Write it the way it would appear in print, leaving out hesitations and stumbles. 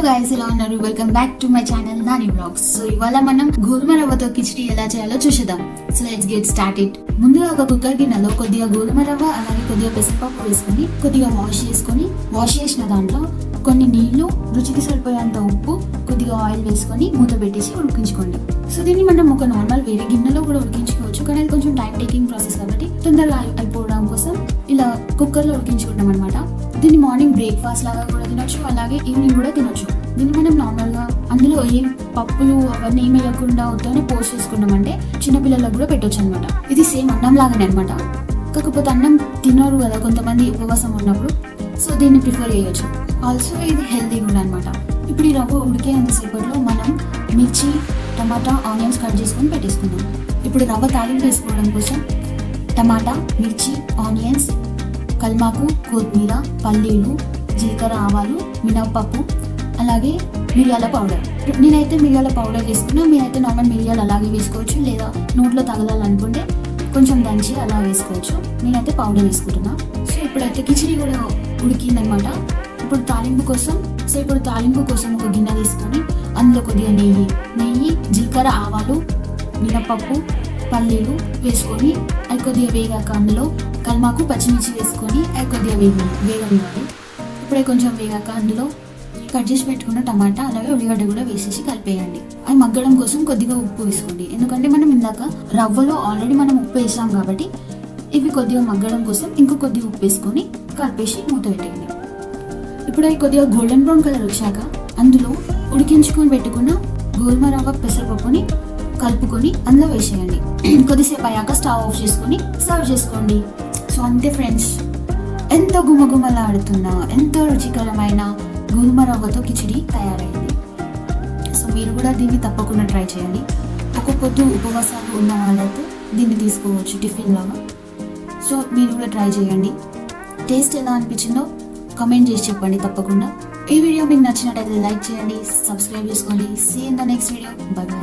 Guys, ఎలా ఉన్నారు? Welcome back to my channel Nani vlogs. So ఇవాళ మనం గోధుమ రవ్వతో కిచిడి ఎలా చేయాలో చూసేద్దాం. So let's get started. ముందుగా ఒక కుక్కర్ గిన్నెలో కొద్దిగా గోధుమ రవ్వ అలాగే కొద్దిగా పెసరపప్పు వేసుకొని కొద్దిగా వాష్ చేసిన దాంట్లో కొన్ని నీళ్లు, రుచికి సరిపోయేంత ఉప్పు, కొద్దిగా ఆయిల్ వేసుకొని మూత పెట్టేసి ఉడికించుకోండి. సో దీన్ని మనం ఒక నార్మల్ వేరే గిన్నెలో కూడా ఉడికించుకోవచ్చు, కానీ అది కొంచెం టైం టేకింగ్ ప్రాసెస్ కాబట్టి తొందరగా అయిపోవడం కోసం ఇలా కుక్కర్లో ఉడికించుకుంటాం అనమాట. దీన్ని మార్నింగ్ బ్రేక్ఫాస్ట్ లాగా కూడా తినొచ్చు, అలాగే ఈవినింగ్ కూడా తినొచ్చు. దీన్ని మనం నార్మల్గా అందులో ఏం పప్పులు అవన్నీ ఏం వేయకుండా ఉత్తనే పోస్ట్ చేసుకున్నామంటే చిన్నపిల్లలకు కూడా పెట్టొచ్చు అనమాట. ఇది సేమ్ అన్నం లాగానే అనమాట, కాకపోతే అన్నం తినరు కదా కొంతమంది ఉపవాసం ఉన్నప్పుడు, సో దీన్ని ప్రిఫర్ చేయొచ్చు. ఆల్సో ఇది హెల్తీ కూడా అనమాట. ఇప్పుడు ఈ రవ్వ ఉడికేంతసేపట్లో మనం మిర్చి, టమాటా, ఆనియన్స్ కట్ చేసుకొని పెట్టేసుకుందాం. ఇప్పుడు రవ్వ తాలింపు వేసుకోవడం కోసం టమాటా, మిర్చి, ఆనియన్స్, కల్మాకు, కొత్తిమీర, పల్లీలు, జీలకర్ర, ఆవాలు, మినపప్పు, అలాగే మిరియాల పౌడర్. నేనైతే మిరియాల పౌడర్ వేసుకున్నా, మీరైతే నార్మల్ మిరియాలు అలాగే వేసుకోవచ్చు, లేదా నోట్లో తగలాలనుకుంటే కొంచెం దంచి అలా వేసుకోవచ్చు. నేనైతే పౌడర్ వేసుకుంటున్నా. సో ఇప్పుడైతే కిచిడి కూడా ఉడికిందనమాట. ఇప్పుడు తాలింపు కోసం ఒక గిన్నె తీసుకొని అందులో కొద్దిగా నెయ్యి, జీలకర్ర, ఆవాలు, మినపప్పు, పల్లీలు వేసుకొని అవి కొద్దిగా వేగాక అందులో కల్మాకు, పచ్చిమిర్చి వేసుకొని అవి కొద్దిగా వేగనివ్వాలి. ఇప్పుడే కొంచెం వేగాక అందులో కట్ చేసి పెట్టుకున్న టమాటా అలాగే ఉల్లిగడ్డ కూడా వేసేసి కలిపేయండి. అవి మగ్గడం కోసం కొద్దిగా ఉప్పు వేసుకోండి, ఎందుకంటే మనం ఇందాక రవ్వలో ఆల్రెడీ మనం ఉప్పు వేసాం కాబట్టి ఇవి కొద్దిగా మగ్గడం కోసం ఇంకో కొద్దిగా ఉప్పు వేసుకొని కలిపేసి మూత పెట్టేయండి. ఇప్పుడు అవి కొద్దిగా గోల్డెన్ బ్రౌన్ కలర్ వచ్చాక అందులో ఉడికించుకొని పెట్టుకున్న గోధుమ రవ్వ పెసరపప్పుని కలుపుకొని అందులో వేసేయండి. కొద్దిసేపు అయ్యాక స్టవ్ ఆఫ్ చేసుకొని సర్వ్ చేసుకోండి. సో అంతే ఫ్రెండ్స్, ఎంతో గుమగుమలాడుతున్న ఎంతో రుచికరమైన గోధుమ రవ్వతో కిచిడి తయారైంది. సో మీరు కూడా దీన్ని తప్పకుండా ట్రై చేయండి. ఒక పొద్దు ఉపవాసాలు ఉన్న వాళ్ళైతే దీన్ని తీసుకోవచ్చు టిఫిన్ లాగా. సో మీరు కూడా ట్రై చేయండి. టేస్ట్ ఎలా అనిపించిందో కమెంట్ చేసి చెప్పండి తప్పకుండా. ఈ వీడియో మీకు నచ్చినట్టయితే లైక్ చేయండి, సబ్స్క్రైబ్ చేసుకోండి. See in the next video. Bye by.